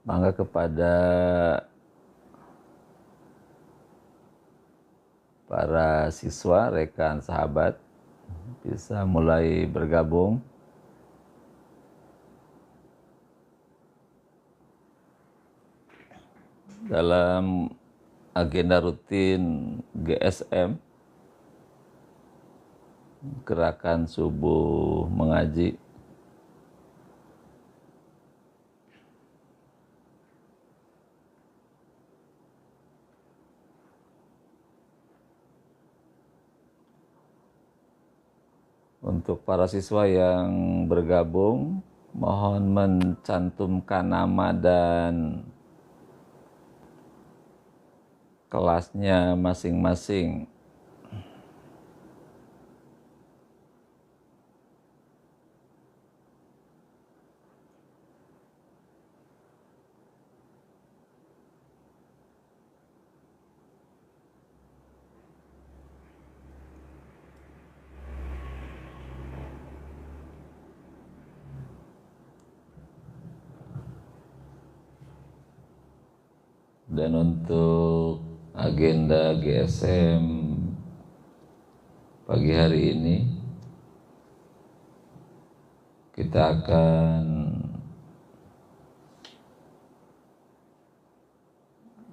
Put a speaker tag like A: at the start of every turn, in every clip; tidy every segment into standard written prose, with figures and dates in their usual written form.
A: Mangga kepada para siswa, rekan, sahabat bisa mulai bergabung dalam agenda rutin GSM, Gerakan Subuh Mengaji. Untuk para siswa yang bergabung, mohon mencantumkan nama dan kelasnya masing-masing. Dan untuk agenda GSM pagi hari ini, kita akan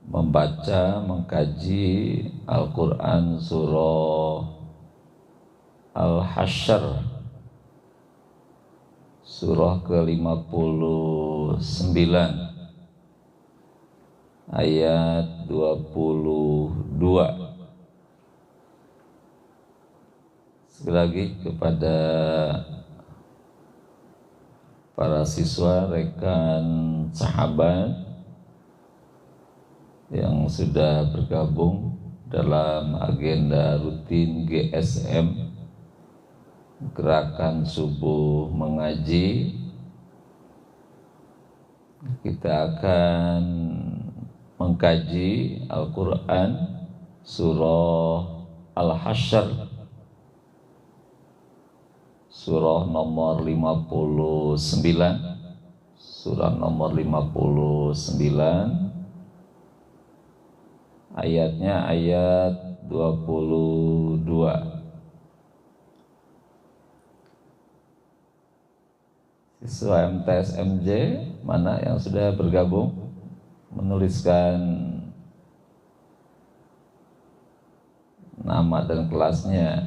A: membaca, mengkaji Al-Quran surah Al-Hasyr, surah ke-59, ayat 22. Sekali lagi kepada para siswa, rekan, sahabat yang sudah bergabung dalam agenda rutin GSM, Gerakan Subuh Mengaji, kita akan mengkaji Al-Quran surah Al-Hasyr, surah nomor 59, surah nomor 59, ayatnya ayat 22. Siswa MTS MJ mana yang sudah bergabung, menuliskan nama dan kelasnya.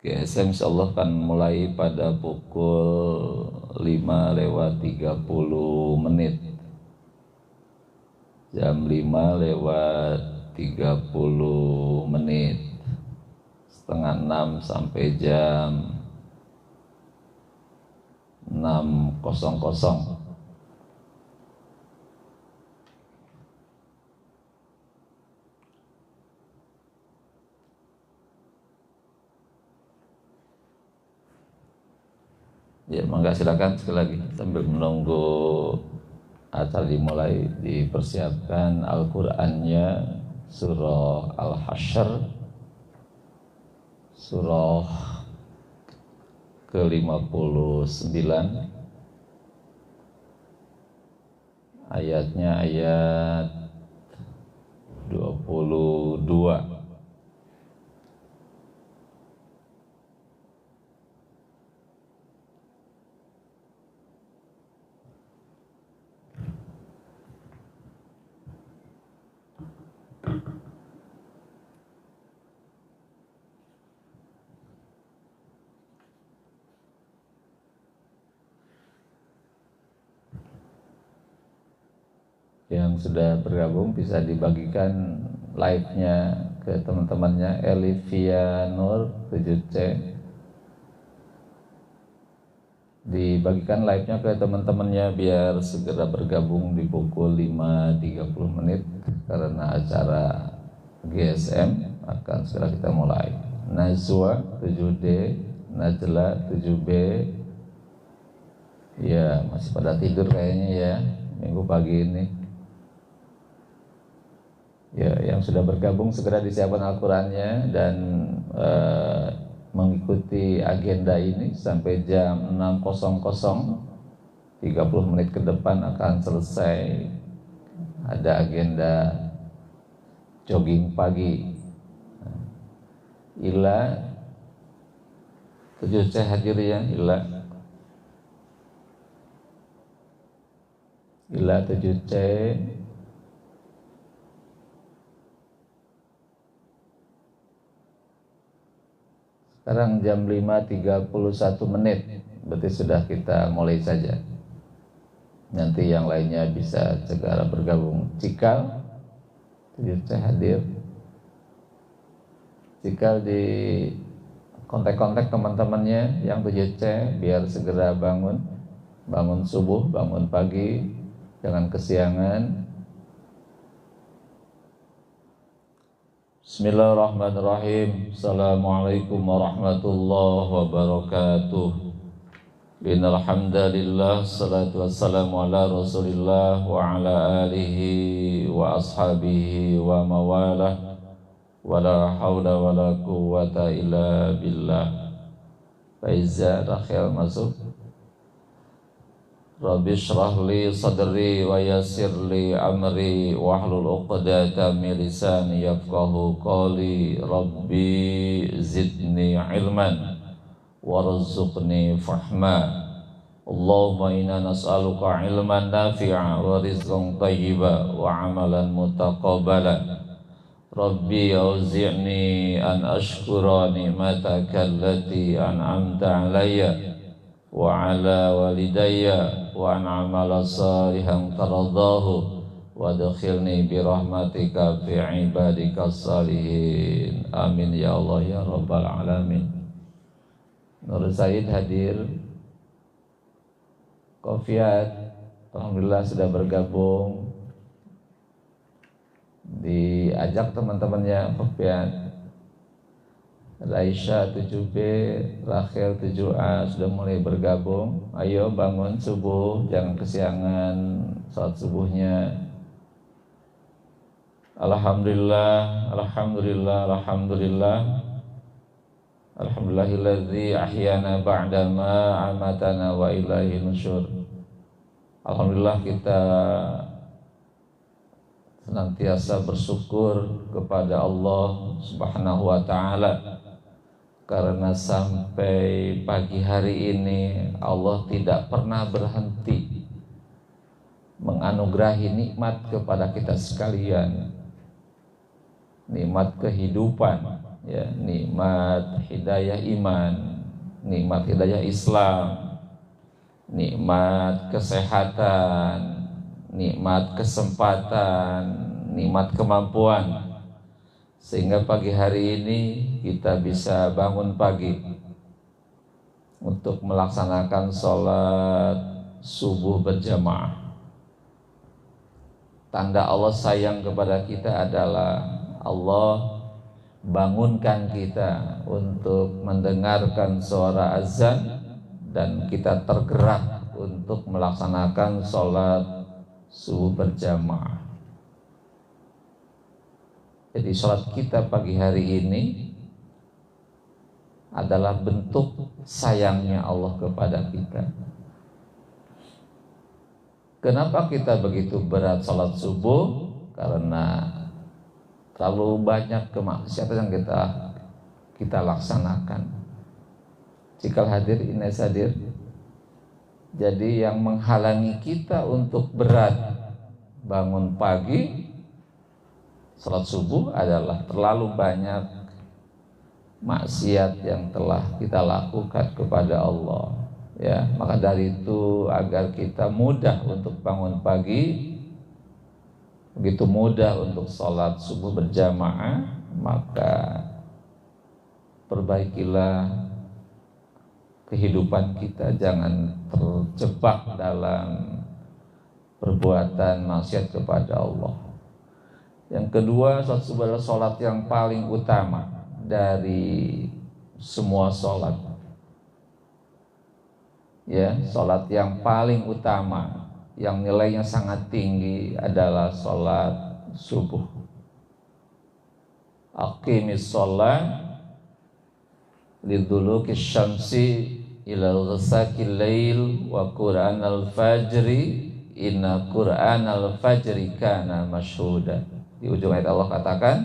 A: GSM insyaallah akan mulai pada pukul 5:30. Jam 5:30, setengah 6 sampai jam 6:00. Ya, mangga silakan sekali lagi sambil menunggu acara dimulai, dipersiapkan Al-Qur'annya surah Al-Hasyr, surah ke-59, ayatnya ayat 22. Yang sudah bergabung bisa dibagikan live-nya ke teman-temannya. Elivia Nur 7C, dibagikan live-nya ke teman-temannya biar segera bergabung di pukul 5:30 karena acara GSM akan segera kita mulai. Najwa 7D, Najla 7B, ya masih pada tidur kayaknya ya minggu pagi ini. Ya, yang sudah bergabung segera disiapkan Al-Qur'annya dan mengikuti agenda ini sampai jam 6.00, 30 menit ke depan akan selesai. Ada agenda jogging pagi. Ila 7C hadir ya, Ila 7C. Sekarang jam 5.31 menit, berarti sudah kita mulai saja. Nanti yang lainnya bisa segera bergabung. Cikal 7C hadir. Cikal di kontak-kontak teman-temannya yang 7C biar segera bangun subuh, bangun pagi, jangan kesiangan. Bismillahirrahmanirrahim. Assalamualaikum warahmatullahi wabarakatuh. Innal hamdalillah, salatu wassalamu ala Rasulillah wa ala alihi wa ashabihi wa mawalah. Wala haula wala quwwata illa billah. Faiza Rakhel masuk. Rabbi shrah li sadri wa yassir li amri wahlul 'uqdatam min lisani yafqahu qawli. Rabbi zidni ilman warzuqni fahma. Allahumma inna nas'aluka ilman nafi'a wa rizqan thayyiba wa amalan mutaqabbala. Rabbi auzi'ni an ashkura ni'mataka allati an'amta alayya wa ala walidayya wa an amala salihan taradahu wa adkhilni birahmatika fi ibadika salihin. Amin ya Allah ya rabbal alamin. Nur Said hadir. Kofiat alhamdulillah sudah bergabung. Diajak teman-temannya Kofiat. Raisya 7B, Rachel 7A sudah mulai bergabung. Ayo bangun subuh, jangan kesiangan salat subuhnya. Alhamdulillah, alhamdulillah, alhamdulillah. Alhamdulillahilladzi ahyana ba'dama amatana wa ilaihi nusyur. Alhamdulillah kita senantiasa bersyukur kepada Allah Subhanahu wa taala karena sampai pagi hari ini Allah tidak pernah berhenti menganugerahi nikmat kepada kita sekalian. Nikmat kehidupan, ya, nikmat hidayah iman, nikmat hidayah Islam, nikmat kesehatan, nikmat kesempatan, nikmat kemampuan, sehingga pagi hari ini kita bisa bangun pagi untuk melaksanakan sholat subuh berjamaah. Tanda Allah sayang kepada kita adalah Allah bangunkan kita untuk mendengarkan suara azan dan kita tergerak untuk melaksanakan sholat subuh berjamaah. Jadi sholat kita pagi hari ini adalah bentuk sayangnya Allah kepada kita. Kenapa kita begitu berat sholat subuh? Karena terlalu banyak kemaksiatan yang kita laksanakan. Cikal hadir, Ines hadir. Jadi yang menghalangi kita untuk berat bangun pagi salat subuh adalah terlalu banyak maksiat yang telah kita lakukan kepada Allah. Ya, maka dari itu agar kita mudah untuk bangun pagi, begitu mudah untuk salat subuh berjamaah, maka perbaikilah kehidupan kita, jangan terjebak dalam perbuatan maksiat kepada Allah. Yang kedua, salat subuh adalah salat yang paling utama dari semua salat. Ya, salat yang paling utama, yang nilainya sangat tinggi adalah salat subuh. aqimis shalah liduluki syamsi ila ghasaqil lail wa qur'anal fajri inna qur'anal fajri kana masyhuda. Di ujung ayat Allah katakan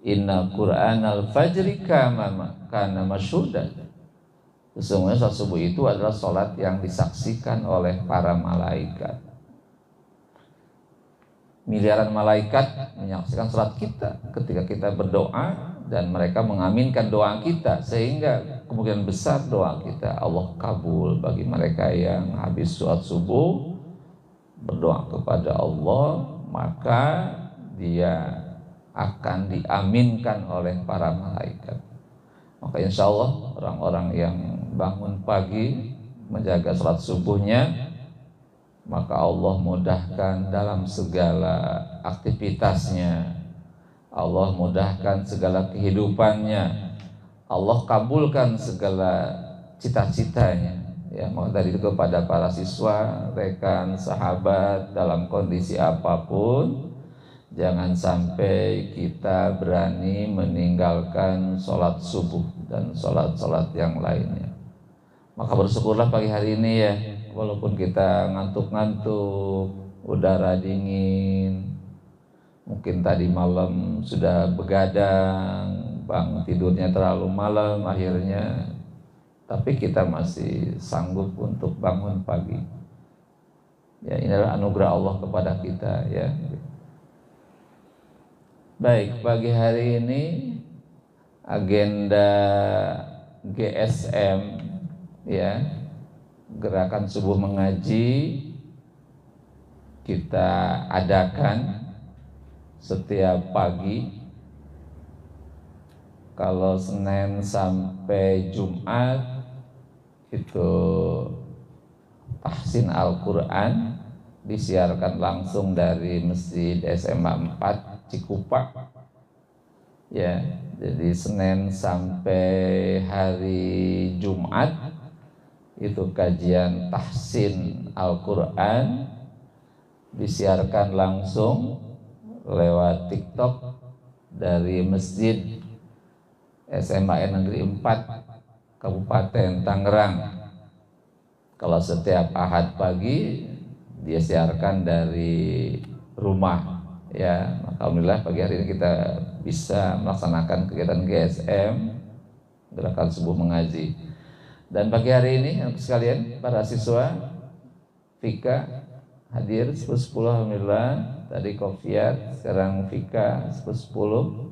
A: inna qur'anal fajri kana masyhuda. Sesungguhnya salat subuh itu adalah salat yang disaksikan oleh para malaikat. Miliaran malaikat menyaksikan salat kita ketika kita berdoa, dan mereka mengaminkan doa kita, sehingga kemungkinan besar doa kita Allah kabul bagi mereka yang habis sholat subuh berdoa kepada Allah, maka dia akan diaminkan oleh para malaikat. Maka insya Allah orang-orang yang bangun pagi menjaga sholat subuhnya, maka Allah mudahkan dalam segala aktivitasnya, Allah mudahkan segala kehidupannya, Allah kabulkan segala cita-citanya. Ya, maka dari itu kepada para siswa, rekan, sahabat, dalam kondisi apapun, jangan sampai kita berani meninggalkan sholat subuh dan sholat-sholat yang lainnya. Maka bersyukurlah pagi hari ini ya, walaupun kita ngantuk-ngantuk, udara dingin, mungkin tadi malam sudah begadang, bangun tidurnya terlalu malam akhirnya, tapi kita masih sanggup untuk bangun pagi. Ya, ini adalah anugerah Allah kepada kita ya. Baik, pagi hari ini agenda GSM ya, gerakan subuh mengaji, kita adakan setiap pagi. Kalau Senin sampai Jumat itu tahsin Al-Quran disiarkan langsung dari Masjid SMA 4 Cikupa ya. Jadi Senin sampai hari Jumat itu kajian tahsin Al-Quran disiarkan langsung lewat TikTok dari Masjid SMA Negeri 4 Kabupaten Tangerang. Kalau setiap Ahad pagi dia siarkan dari rumah ya. Alhamdulillah pagi hari ini kita bisa melaksanakan kegiatan GSM, gerakan subuh mengaji. Dan pagi hari ini sekalian para siswa Fika hadir 10 alhamdulillah. Tadi Kofiat, sekarang Fika 10.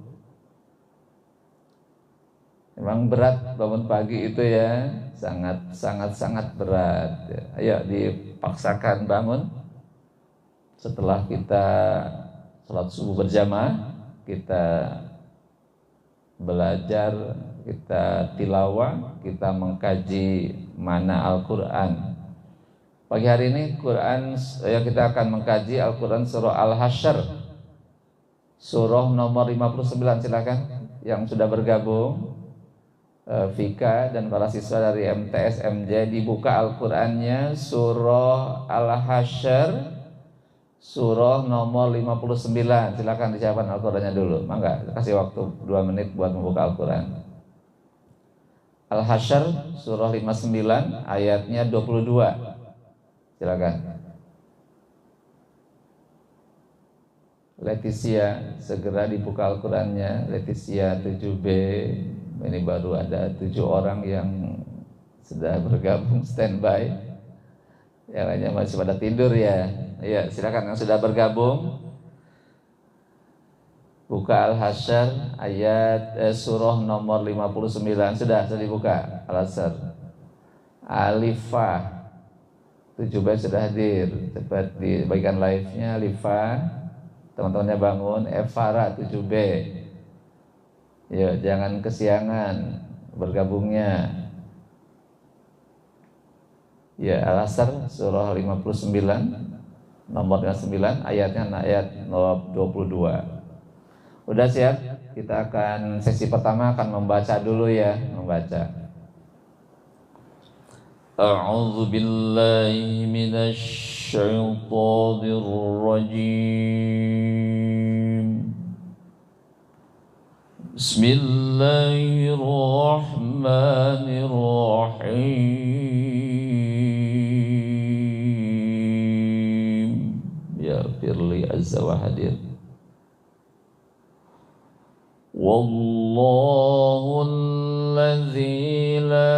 A: Memang berat bangun pagi itu ya, sangat berat. Ayo dipaksakan bangun. Setelah kita sholat subuh berjamaah, kita belajar, kita tilawah, kita mengkaji mana Al-Quran. Pagi hari ini Quran ya, kita akan mengkaji Al-Quran surah Al-Hasyr, surah nomor 59. Silakan yang sudah bergabung Vika dan para siswa dari MTS MJ dibuka Al-Qurannya surah Al-Hasyr surah nomor 59. Silakan disiapkan Al-Qurannya dulu. Mangga kasih waktu 2 menit buat membuka Al-Quran. Al-Hasyr surah 59 ayatnya 22. Silakan. Leticia segera dibuka Al-Qurannya. Leticia 7B. Ini baru ada 7 orang yang sudah bergabung standby. Yang lainnya masih pada tidur ya. Ya, silakan yang sudah bergabung. Buka Al-Hasyr ayat surah nomor 59. Sudah dibuka Al-Hasyr. Alifah 7B sudah hadir. Cepat dibagikan live-nya. Alifah, teman-temannya bangun. Evara 7B. Yuk, jangan kesiangan bergabungnya. Ya, Al-Hasyr surah 59 nomor 59 ayatnya ayat 22. Udah siap? Kita akan sesi pertama akan membaca dulu ya, membaca. A'udzu billahi minasy syaithanir rajim. Bismillahirrahmanirrahim. Ya firli azza wa hadir. Wallahu alladzi la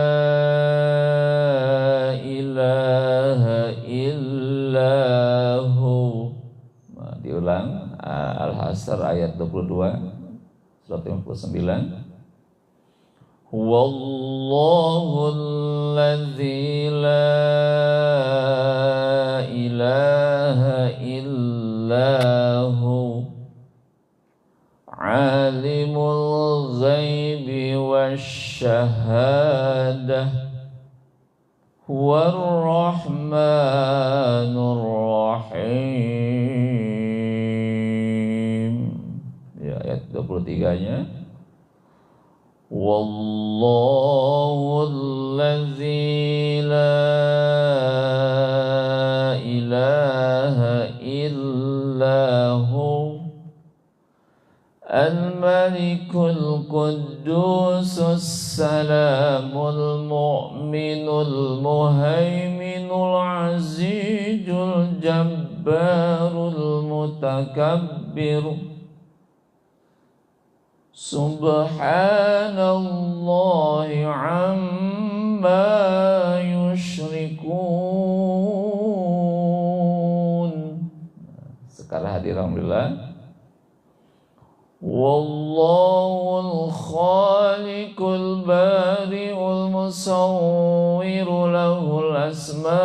A: ilaha illahu. Nah, diulang Al-Hasr ayat 22 surat 59. Wallahu alladzi la ilaha illahu alimul ghaibi wasyahadah huwar rahmanur rahim. Ya, ayat 23-nya. Wallahu alladzi la ilaha illahu al-malikul quddusus salamul mu'minul muhaiminul azizul jabbarul mutakabbir. Subhanallahi amma yushrikun. Sekarang hadir alhamdulillah. Wallahul khaliqul bari'ul musawwiru lahul asma'ul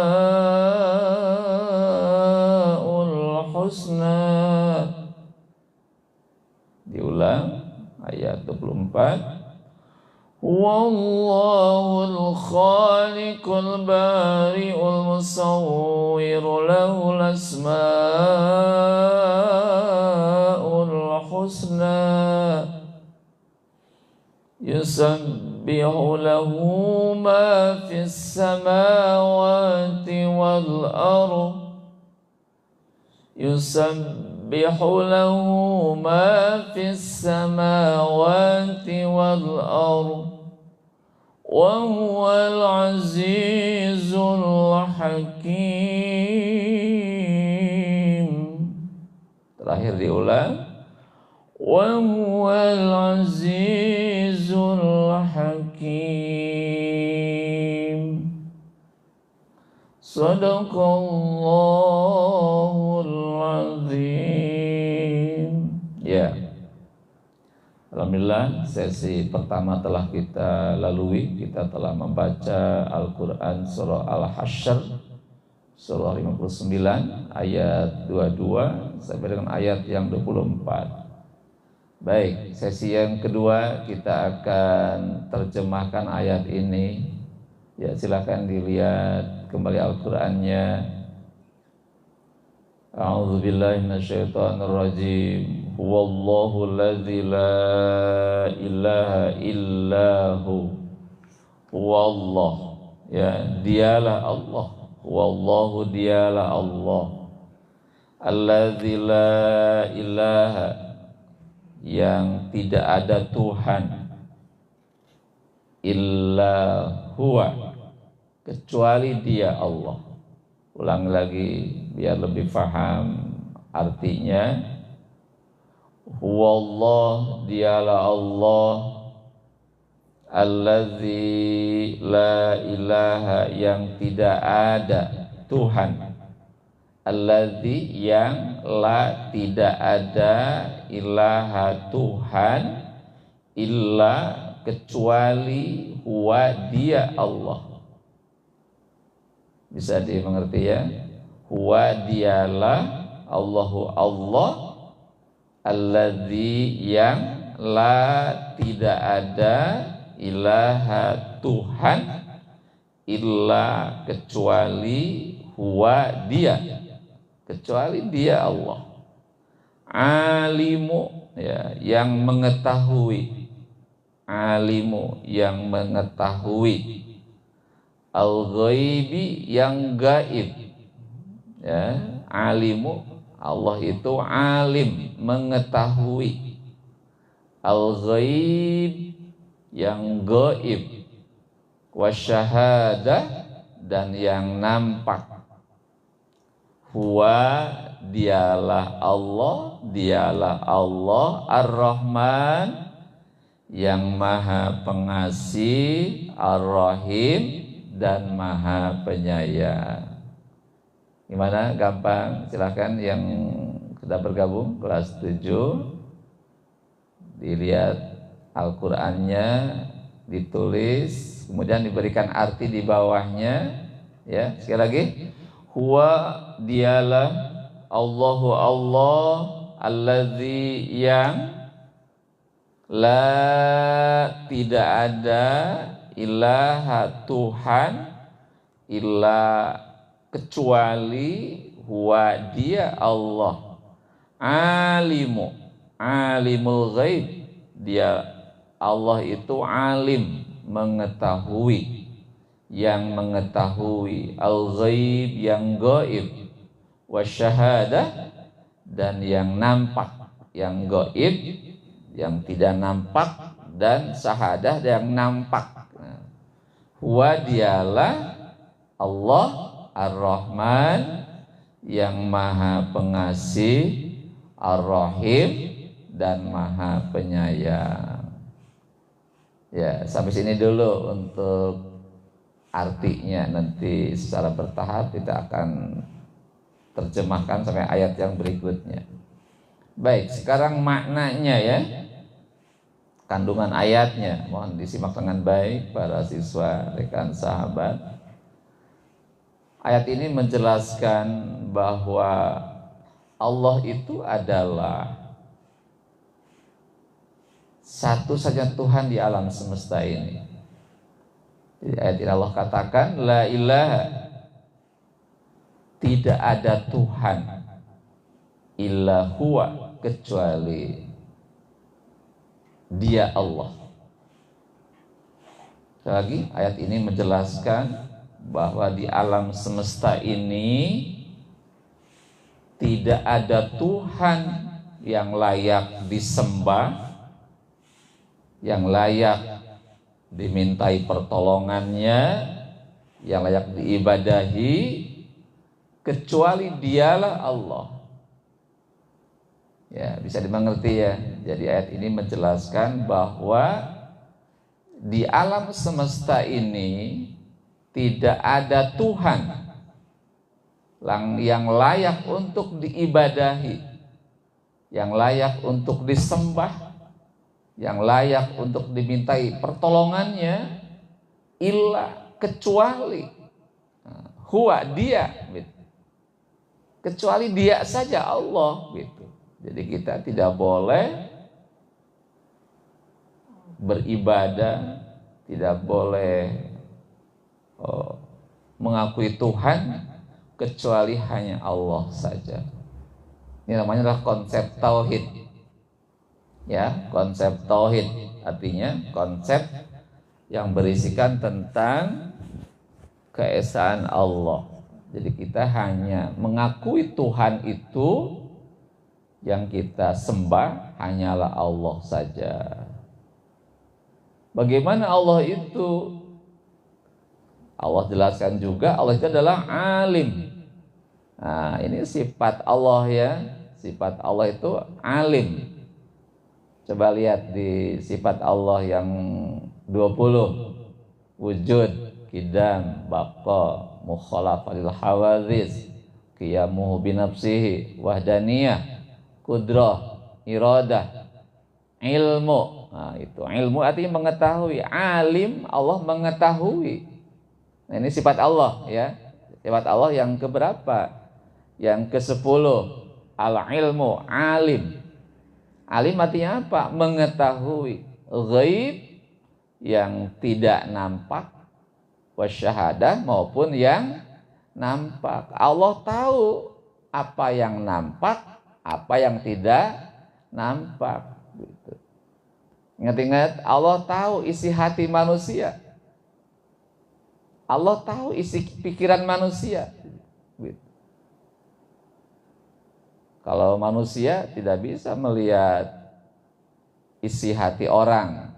A: husna. Diulang ayat 24. Wallahul khaliqul bari'ul musawwiru lahul asma'ul husna. Yusabbihu lahu ma fis samawati wal ardh. Yusabbihu lahu ma fis samawati wal ardh wa huwal azizul hakim. Terakhir diulang. Wa huwal azizul hakim. Sadaqallahul azim. Ya. Alhamdulillah, sesi pertama telah kita lalui. Kita telah membaca Al-Quran surah Al-Hasyr surah 59 ayat 22 sampai dengan ayat yang 24. Baik, sesi yang kedua kita akan terjemahkan ayat ini. Ya, silakan dilihat kembali Al-Qur'annya. A'udzubillahi minasyaitonirrajim. Wallahu alladzi la ilaha illahu. Wallah, ya, dialah Allah. Wallahu, dialah Allah. Alladzi la ilaha, yang tidak ada Tuhan, illa huwa, kecuali dia Allah. Ulang lagi biar lebih faham artinya. Huwallah, dialah Allah. Allazi la ilaha, yang tidak ada Tuhan. Allazi, yang la, tidak ada, ilaha, Tuhan, illa, kecuali, huwa, dia Allah. Bisa dimengerti ya? Huwa, dialah, Allahu, Allah. Allazi, yang la, tidak ada, ilaha, Tuhan, illa, kecuali, huwa, dia, kecuali dia Allah. Alimu, ya, yang mengetahui. Alimu, yang mengetahui. Al-ghaibi, yang gaib. Ya, alimu, Allah itu alim, mengetahui. al-ghaib yang gaib, wasyahadah dan yang nampak. Huwa dialah Allah Ar-Rahman yang maha pengasih, Ar-Rahim dan maha penyayang. Gimana? Gampang? Silahkan yang sudah bergabung kelas 7 dilihat Al-Qur'annya, ditulis, kemudian diberikan arti di bawahnya. Ya, sekali lagi. Huwa dialah Allahu Allah allazi yang la tidak ada ilaha Tuhan illa kecuali huwa dia Allah alimul ghaib, dia Allah itu alim, mengetahui, yang mengetahui, al-ghaib yang gaib, wasyahadah dan yang nampak, yang gaib yang tidak nampak, dan syahadah yang nampak. Huwa dialah Allah Ar-Rahman yang maha pengasih, Ar-Rahim dan maha penyayang. Ya, sampai sini dulu untuk artinya, nanti secara bertahap kita akan terjemahkan sampai ayat yang berikutnya. Baik, sekarang maknanya ya, kandungan ayatnya, mohon disimak dengan baik para siswa, rekan, sahabat. Ayat ini menjelaskan bahwa Allah itu adalah satu saja Tuhan di alam semesta ini. Di ayat ini Allah katakan la ilaha, tidak ada Tuhan illa huwa, kecuali dia Allah. Sekali lagi, ayat ini menjelaskan bahwa di alam semesta ini tidak ada Tuhan yang layak disembah, yang layak dimintai pertolongannya, yang layak diibadahi, kecuali dialah Allah. Ya, bisa dimengerti ya. Jadi ayat ini menjelaskan bahwa di alam semesta ini tidak ada Tuhan yang layak untuk diibadahi, yang layak untuk disembah, yang layak untuk dimintai pertolongannya, illa, kecuali huwa, dia, gitu. Kecuali dia saja, Allah, gitu. Jadi kita tidak boleh beribadah, tidak boleh mengakui Tuhan kecuali hanya Allah saja. Ini namanya adalah konsep tauhid. Ya, konsep tauhid artinya konsep yang berisikan tentang keesaan Allah. Jadi kita hanya mengakui Tuhan itu, yang kita sembah hanyalah Allah saja. Bagaimana Allah itu? Allah jelaskan juga, Allah itu adalah alim. Nah, ini sifat Allah ya. Sifat Allah itu alim. Coba lihat di sifat Allah yang 20. Wujud, qidam, baqa, mukhalafah lil hawadits, qiyamuhu binafsihi, wahdaniyah, qudrah, iradah, ilmu. Nah, itu ilmu artinya mengetahui. Alim, Allah mengetahui. Nah, ini sifat Allah ya. Sifat Allah yang keberapa? Yang ke-10. Al-ilmu, alim. Alim artinya apa? Mengetahui. Ghaib, yang tidak nampak, wasyahadah, maupun yang nampak. Allah tahu apa yang nampak, apa yang tidak nampak. Ingat-ingat, Allah tahu isi hati manusia. Allah tahu isi pikiran manusia. Kalau manusia tidak bisa melihat isi hati orang.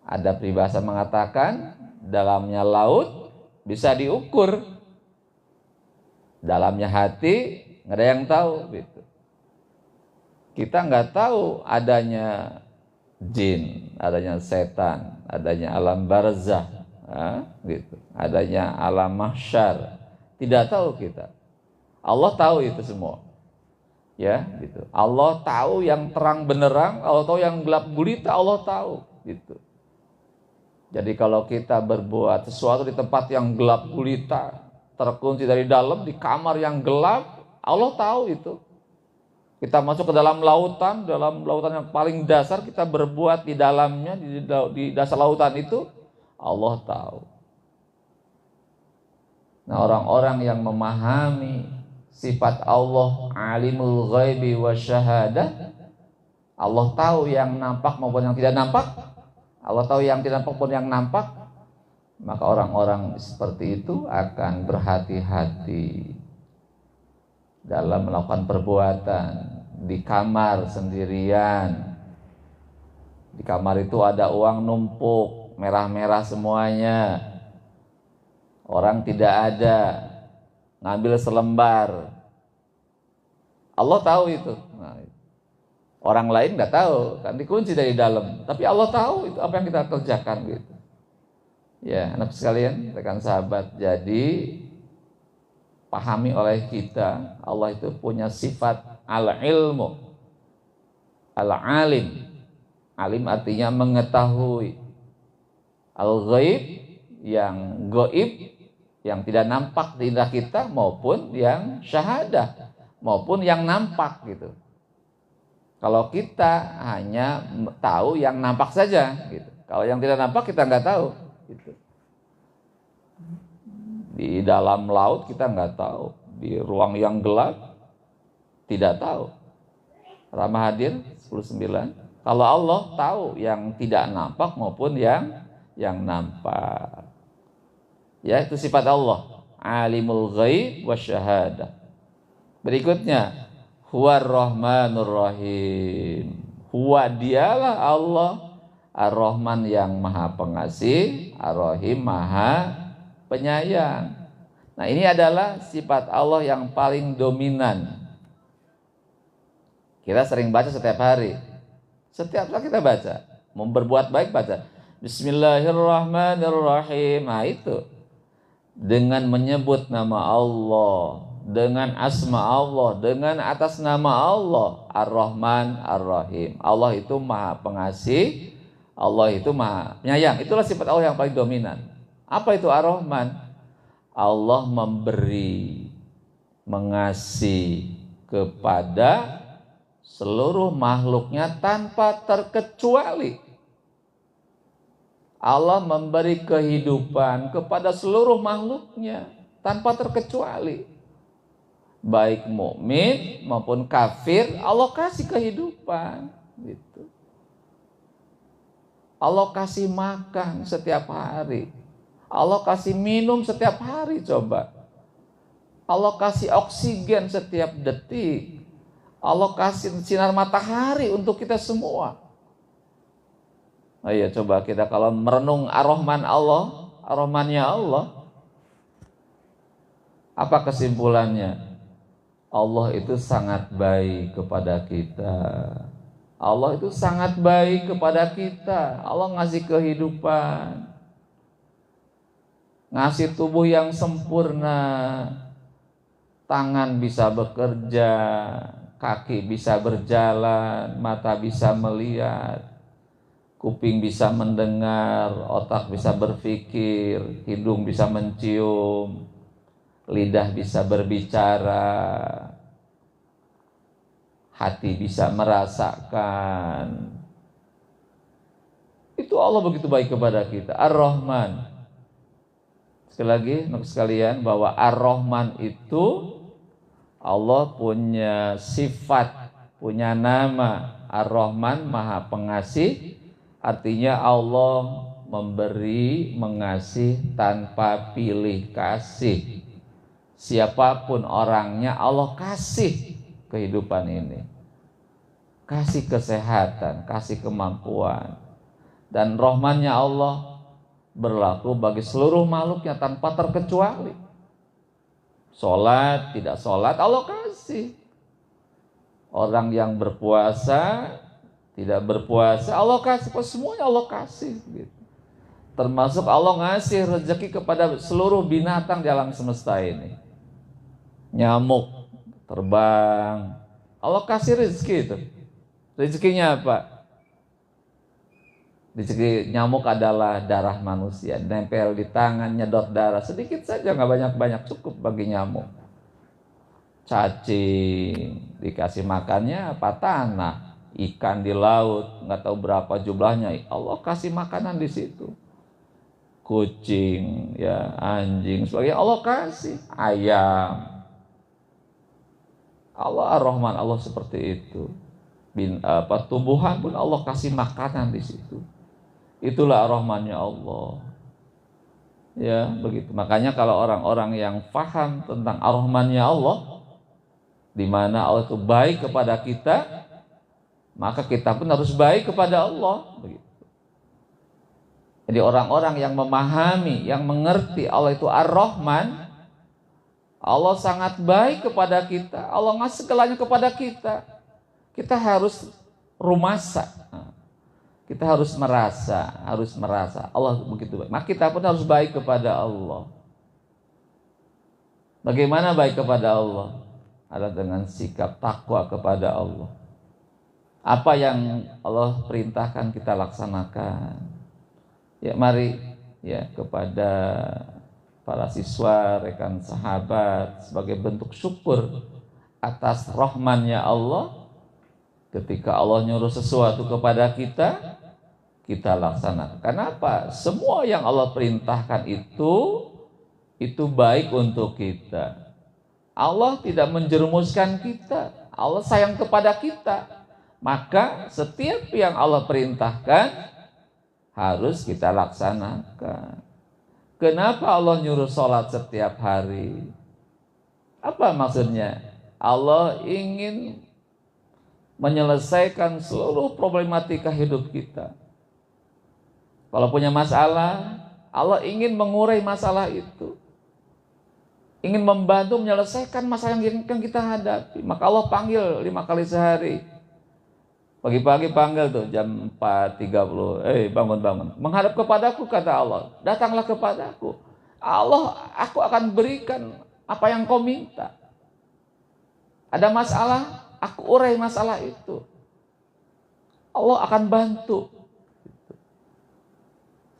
A: Ada peribahasa mengatakan dalamnya laut bisa diukur, dalamnya hati nggak ada yang tahu gitu. Kita nggak tahu adanya jin, adanya setan, adanya alam barzah, gitu, adanya alam mahsyar. Tidak tahu kita. Allah tahu itu semua. Ya, gitu. Allah tahu yang terang benderang, Allah tahu yang gelap gulita, Allah tahu, gitu. Jadi kalau kita berbuat sesuatu di tempat yang gelap gulita, terkunci dari dalam di kamar yang gelap, Allah tahu itu. Kita masuk ke dalam lautan yang paling dasar, kita berbuat di dalamnya, di dasar lautan itu, Allah tahu. Nah, orang-orang yang memahami sifat Allah alimul ghaibi wasyahadah, Allah tahu yang nampak maupun yang tidak nampak, Allah tahu yang tidak nampak maupun yang nampak, maka orang-orang seperti itu akan berhati-hati dalam melakukan perbuatan. Di kamar sendirian, di kamar itu ada uang numpuk merah-merah semuanya, orang tidak ada, ngambil selembar, Allah tahu itu. Nah, orang lain nggak tahu, kan dikunci dari dalam, tapi Allah tahu itu apa yang kita kerjakan gitu. Ya, anak sekalian, rekan sahabat, jadi pahami oleh kita, Allah itu punya sifat al-ilmu, al-alim. Alim artinya mengetahui. Al-ghaib, yang gaib, yang tidak nampak di indera kita, maupun yang syahadah, maupun yang nampak gitu. Kalau kita hanya tahu yang nampak saja gitu. Kalau yang tidak nampak kita nggak tahu gitu. Di dalam laut kita nggak tahu, di ruang yang gelap tidak tahu. Ramah hadir 10:9. Kalau Allah tahu yang tidak nampak maupun yang nampak. Ya, itu sifat Allah, alimul ghaib wasyahadah. Berikutnya, huwar rahmanur rahim. Huwa, dialah Allah ar-Rahman yang maha pengasih, ar-Rahim maha penyayang. Nah, ini adalah sifat Allah yang paling dominan. Kita sering baca setiap hari. Setiap saat kita baca. Mau berbuat baik baca Bismillahirrahmanirrahim. Nah, itu. Dengan menyebut nama Allah, dengan asma Allah, dengan atas nama Allah, Ar-Rahman Ar-Rahim. Allah itu maha pengasih, Allah itu maha penyayang. Itulah sifat Allah yang paling dominan. Apa itu Ar-Rahman? Allah memberi, mengasihi kepada seluruh makhluknya tanpa terkecuali. Allah memberi kehidupan kepada seluruh makhluknya tanpa terkecuali. Baik mukmin maupun kafir, Allah kasih kehidupan gitu. Allah kasih makan setiap hari. Allah kasih minum setiap hari, coba. Allah kasih oksigen setiap detik. Allah kasih sinar matahari untuk kita semua. Ayo coba kita kalau merenung Ar-Rahman Allah, Ar-Rahmannya Allah, apa kesimpulannya? Allah itu sangat baik kepada kita. Allah itu sangat baik kepada kita. Allah ngasih kehidupan, ngasih tubuh yang sempurna, tangan bisa bekerja, kaki bisa berjalan, mata bisa melihat, kuping bisa mendengar, otak bisa berpikir, hidung bisa mencium, lidah bisa berbicara, hati bisa merasakan. Itu Allah begitu baik kepada kita. Ar-Rahman. Sekali lagi, anak sekalian, bahwa Ar-Rahman itu Allah punya sifat, punya nama. Ar-Rahman maha pengasih, artinya Allah memberi, mengasih tanpa pilih kasih. Siapapun orangnya Allah kasih kehidupan ini. kasih kesehatan, kasih kemampuan. Dan rahman-Nya Allah berlaku bagi seluruh makhluknya tanpa terkecuali. Sholat, tidak sholat, Allah kasih. Orang yang berpuasa, tidak berpuasa, Allah kasih. Semuanya Allah kasih gitu. Termasuk Allah ngasih rezeki kepada seluruh binatang di alam semesta ini. Nyamuk terbang, Allah kasih rezeki itu. Rezekinya apa? Rezeki nyamuk adalah darah manusia, nempel di tangan, nyedot darah sedikit saja, nggak banyak-banyak, cukup bagi nyamuk. Cacing dikasih makannya apa? Tanah. Ikan di laut nggak tahu berapa jumlahnya, Allah kasih makanan di situ. Kucing, ya, anjing, sebagainya Allah kasih. Ayam, Allah Ar-Rahman, Allah seperti itu. Tumbuhan pun Allah kasih makanan di situ. Itulah Ar-Rahman-Nya Allah. Ya, begitu. Makanya kalau orang-orang yang paham tentang Ar-Rahman-Nya Allah, di mana Allah itu baik kepada kita, maka kita pun harus baik kepada Allah. Begitu. Jadi orang-orang yang memahami, yang mengerti Allah itu Ar-Rahman, Allah sangat baik kepada kita, Allah ngasih segalanya kepada kita. Kita harus rumasa, kita harus merasa Allah begitu baik. Maka kita pun harus baik kepada Allah. Bagaimana baik kepada Allah? Adalah dengan sikap takwa kepada Allah. Apa yang Allah perintahkan kita laksanakan. Ya, mari ya kepada para siswa, rekan sahabat, sebagai bentuk syukur atas rahman-Nya Allah. Ketika Allah nyuruh sesuatu kepada kita, kita laksanakan. Kenapa? Semua yang Allah perintahkan itu baik untuk kita. Allah tidak menjerumuskan kita. Allah sayang kepada kita. Maka setiap yang Allah perintahkan harus kita laksanakan. Kenapa Allah nyuruh sholat setiap hari? Apa maksudnya? Allah ingin menyelesaikan seluruh problematika hidup kita. Kalau punya masalah, Allah ingin mengurai masalah itu. Ingin membantu menyelesaikan masalah yang kita hadapi. Maka Allah panggil 5 kali sehari. Pagi-pagi panggil tuh jam 4.30. Bangun. Menghadap kepadaku, kata Allah. Datanglah kepadaku. Allah, aku akan berikan apa yang kau minta. Ada masalah, aku urai masalah itu. Allah akan bantu.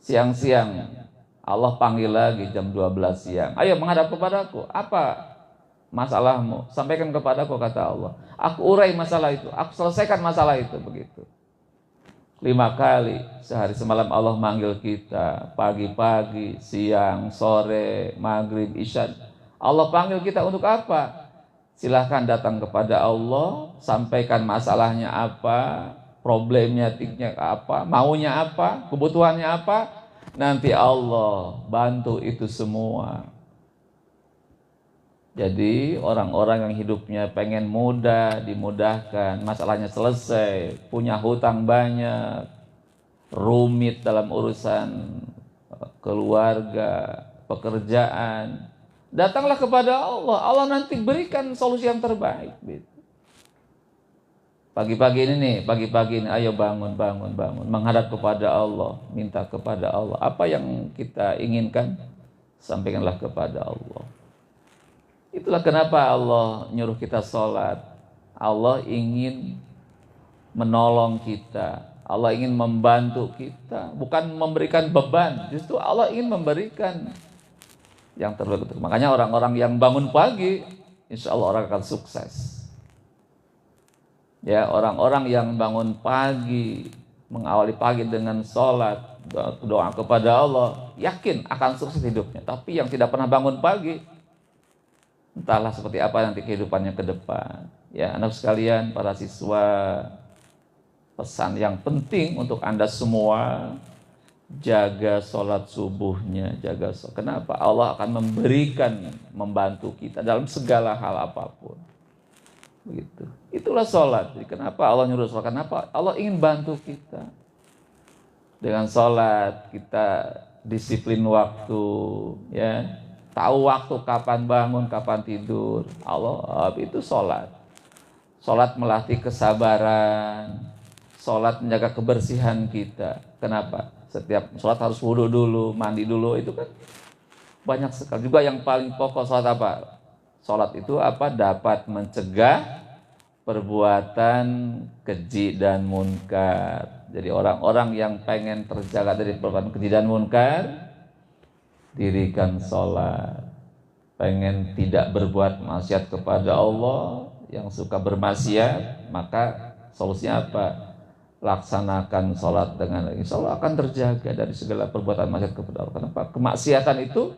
A: Siang-siang Allah panggil lagi jam 12 siang. Ayo menghadap kepadaku. Apa masalahmu? Sampaikan kepadaku, kata Allah. Aku urai masalah itu. Aku selesaikan masalah itu. Begitu. 5 kali sehari semalam Allah manggil kita. Pagi-pagi, siang, sore, maghrib, isya. Allah panggil kita untuk apa? Silahkan datang kepada Allah. Sampaikan masalahnya apa, problemnya apa, maunya apa, kebutuhannya apa. Nanti Allah bantu itu semua. Jadi orang-orang yang hidupnya pengen mudah, dimudahkan, masalahnya selesai, punya hutang banyak, rumit dalam urusan keluarga, pekerjaan, datanglah kepada Allah. Allah nanti berikan solusi yang terbaik. Pagi-pagi ini, ayo bangun. Menghadap kepada Allah, minta kepada Allah. Apa yang kita inginkan, sampaikanlah kepada Allah. Itulah kenapa Allah nyuruh kita sholat. Allah ingin menolong kita. Allah ingin membantu kita. Bukan memberikan beban. Justru Allah ingin memberikan yang terbaik. Makanya orang-orang yang bangun pagi, insya Allah orang akan sukses. Ya, orang-orang yang bangun pagi, mengawali pagi dengan sholat, doa kepada Allah, yakin akan sukses hidupnya. Tapi yang tidak pernah bangun pagi, entahlah seperti apa nanti kehidupannya ke depan. Ya, anak sekalian, para siswa, pesan yang penting untuk Anda semua, jaga sholat subuhnya, jaga sholat. Kenapa? Allah akan membantu kita dalam segala hal apapun. begitu. Itulah sholat. Jadi kenapa Allah nyuruh sholat? Kenapa Allah ingin bantu kita dengan sholat? Kita disiplin waktu, ya, tahu waktu kapan bangun, kapan tidur. Allah itu sholat. Sholat melatih kesabaran, sholat menjaga kebersihan kita. Kenapa? Setiap sholat harus wudu dulu, mandi dulu, itu kan banyak sekali. Juga yang paling pokok sholat apa? Sholat itu apa? Dapat mencegah perbuatan keji dan munkar. Jadi orang-orang yang pengen terjaga dari perbuatan keji dan munkar, dirikan sholat. Pengen tidak berbuat maksiat kepada Allah, yang suka bermaksiat, maka solusinya apa? Laksanakan sholat dengan insya Allah akan terjaga dari segala perbuatan maksiat kepada Allah. Kenapa? Kemaksiatan itu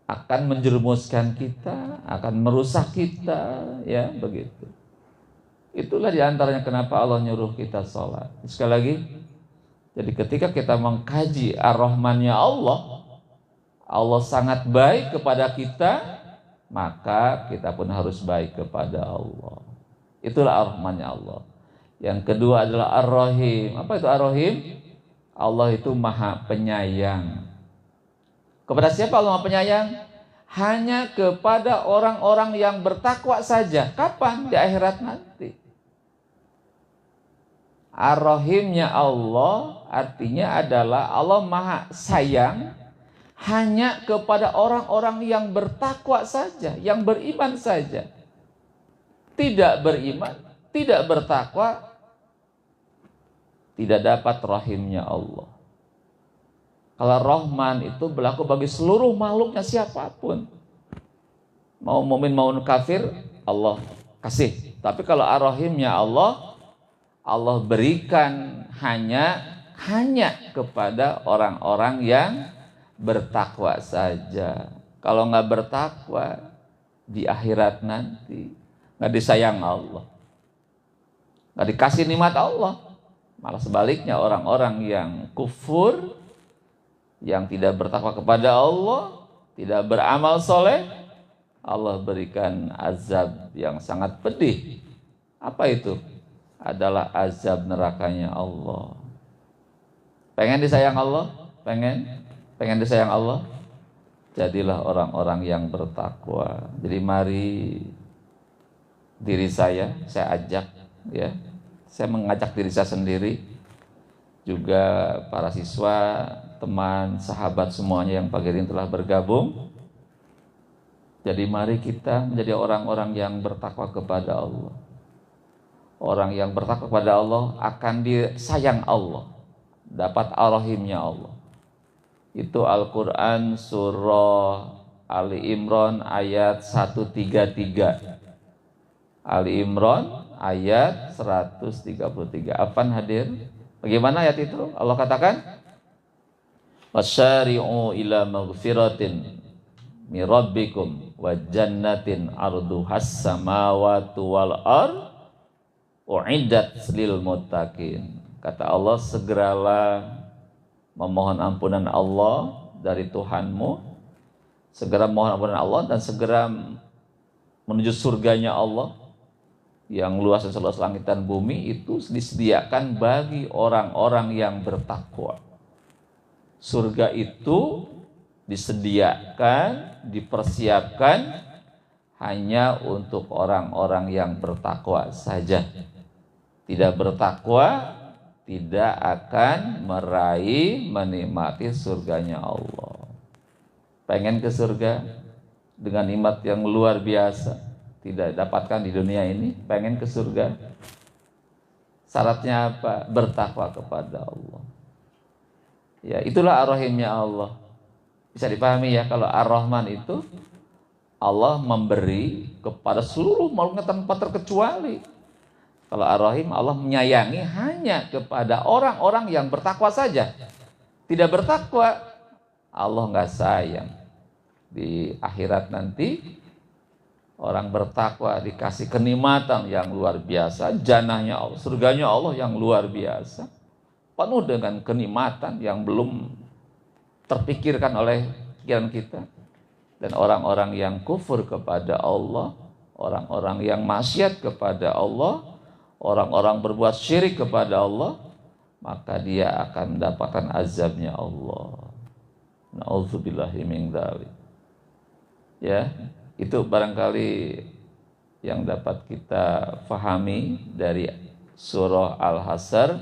A: akan menjerumuskan kita, akan merusak kita, ya begitu. Itulah diantaranya kenapa Allah nyuruh kita sholat. Sekali lagi, jadi ketika kita mengkaji ar-Rahmannya Allah, Allah sangat baik kepada kita, maka kita pun harus baik kepada Allah. Itulah ar-Rahmannya Allah. Yang kedua adalah ar-Rahim. Apa itu ar-Rahim? Allah itu maha penyayang. Kepada siapa Allah maha penyayang? Hanya kepada orang-orang yang bertakwa saja. Kapan? Di akhirat nanti. Ar-Rahimnya Allah artinya adalah Allah maha sayang hanya kepada orang-orang yang bertakwa saja, yang beriman saja. Tidak beriman, tidak bertakwa, tidak dapat rahimnya Allah. Kalau Rahman itu berlaku bagi seluruh makhluknya siapapun. Mau mukmin mau kafir, Allah kasih. Tapi kalau ar-Rahimnya Allah, Allah berikan hanya kepada orang-orang yang bertakwa saja. Kalau nggak bertakwa, di akhirat nanti nggak disayang Allah, nggak dikasih nikmat Allah. Malah sebaliknya, orang-orang yang kufur, yang tidak bertakwa kepada Allah, tidak beramal soleh, Allah berikan azab yang sangat pedih. Apa itu? Adalah azab nerakanya Allah. Pengen disayang Allah? Pengen disayang Allah? Jadilah orang-orang yang bertakwa. Jadi mari diri saya ajak, ya. Saya mengajak diri saya sendiri, juga para siswa, teman, sahabat semuanya yang pagi ini telah bergabung. Jadi mari kita menjadi orang-orang yang bertakwa kepada Allah. Orang yang bertakwa kepada Allah akan disayang Allah, dapat ar-Rahimnya Allah. Itu Al-Quran surah Ali Imran ayat 133. Ali Imran ayat 133. Apaan hadir? Bagaimana ayat itu? Allah katakan, wasyari'u ila maghfiratin min rabbikum wa jannatin arduhas samawati wal ard u'iddat lil muttaqin. Kata Allah, segeralah memohon ampunan Allah dari Tuhanmu, segera mohon ampunan Allah dan segera menuju surganya Allah yang luas dan seluas langit dan bumi. Itu disediakan bagi orang-orang yang bertakwa. Surga itu disediakan, dipersiapkan hanya untuk orang-orang yang bertakwa saja. Tidak bertakwa tidak akan meraih, menikmati surganya Allah. Pengen ke surga dengan nikmat yang luar biasa, tidak dapatkan di dunia ini, pengen ke surga, syaratnya apa? Bertakwa kepada Allah. Ya, itulah ar-Rahimnya Allah. Bisa dipahami ya, kalau ar-Rahman itu Allah memberi kepada seluruh makhluknya tanpa terkecuali. Kalau ar-Rahim, Allah menyayangi hanya kepada orang-orang yang bertakwa saja. Tidak bertakwa, Allah nggak sayang. Di akhirat nanti orang bertakwa dikasih kenikmatan yang luar biasa, jannahnya Allah, surganya Allah yang luar biasa, penuh dengan kenikmatan yang belum terpikirkan oleh pikiran kita. Dan orang-orang yang kufur kepada Allah, orang-orang yang maksiat kepada Allah, orang-orang berbuat syirik kepada Allah, maka dia akan mendapatkan azabnya Allah. Na'udzubillahi min dzalik. Ya, itu barangkali yang dapat kita fahami dari surah Al-Hasyr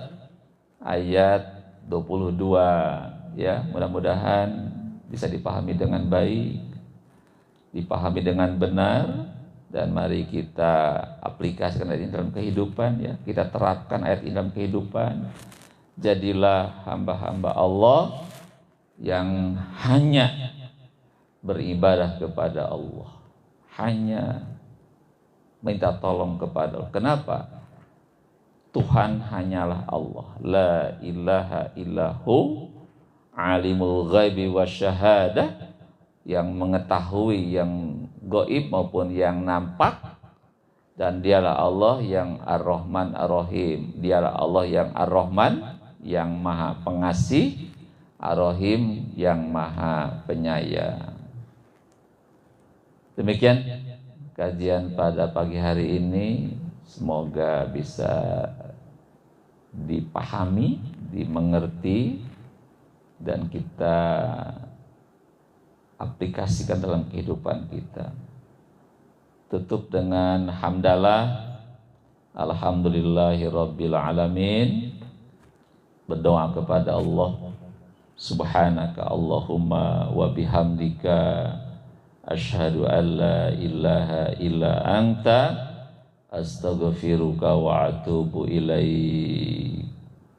A: ayat 22. Ya, mudah-mudahan bisa dipahami dengan baik, dipahami dengan benar, dan mari kita aplikasikan ayat ini dalam kehidupan, ya. Kita terapkan ayat ini dalam kehidupan. Jadilah hamba-hamba Allah yang hanya beribadah kepada Allah, hanya minta tolong kepada Allah. Kenapa? Tuhan hanyalah Allah. La ilaha illahu alimul ghaibi wasyahadah, yang mengetahui yang gaib maupun yang nampak, dan dialah Allah yang Ar-Rahman Ar-Rahim. Dialah Allah yang Ar-Rahman, yang maha pengasih, Ar-Rahim, yang maha penyayang. Demikian kajian pada pagi hari ini, semoga bisa dipahami, dimengerti, dan kita aplikasikan dalam kehidupan kita. Tutup dengan hamdalah, alhamdulillahirabbil alamin. Berdoa kepada Allah, subhanaka Allahumma wa bihamdika asyhadu an la ilaha illa anta astaghfiruka wa atubu ilaik.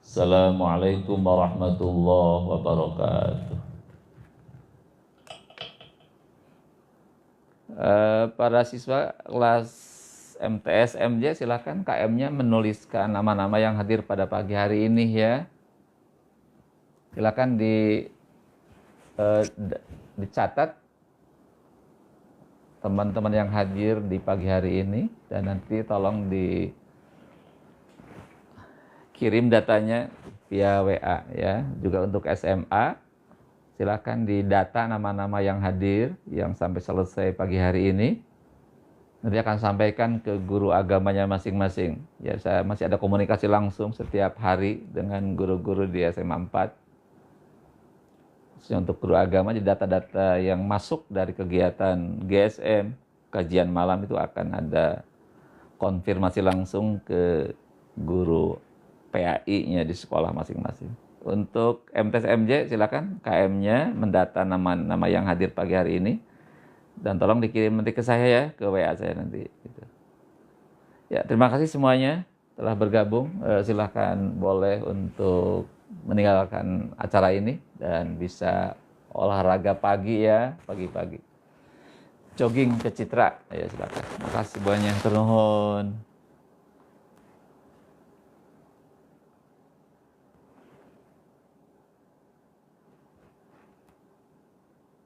A: Assalamualaikum warahmatullahi wabarakatuh. Para siswa kelas MTS MJ, silakan KM-nya menuliskan nama-nama yang hadir pada pagi hari ini, ya. Silakan dicatat teman-teman yang hadir di pagi hari ini, dan nanti tolong dikirim datanya via WA, ya. Juga untuk SMA, silakan didata nama-nama yang hadir yang sampai selesai pagi hari ini. Nanti akan sampaikan ke guru agamanya masing-masing. Ya, saya masih ada komunikasi langsung setiap hari dengan guru-guru di SMA 4. Untuk guru agama, di data-data yang masuk dari kegiatan GSM, kajian malam, itu akan ada konfirmasi langsung ke guru PAI-nya di sekolah masing-masing. Untuk MTS MJ, silakan KM-nya mendata nama-nama yang hadir pagi hari ini, dan tolong dikirim nanti ke saya, ya, ke WA saya nanti. Gitu. Ya, terima kasih semuanya telah bergabung. Silakan boleh untuk meninggalkan acara ini dan bisa olahraga pagi, ya, pagi-pagi. Jogging ke Citra, ya, silakan. Terima kasih banyak. Turun.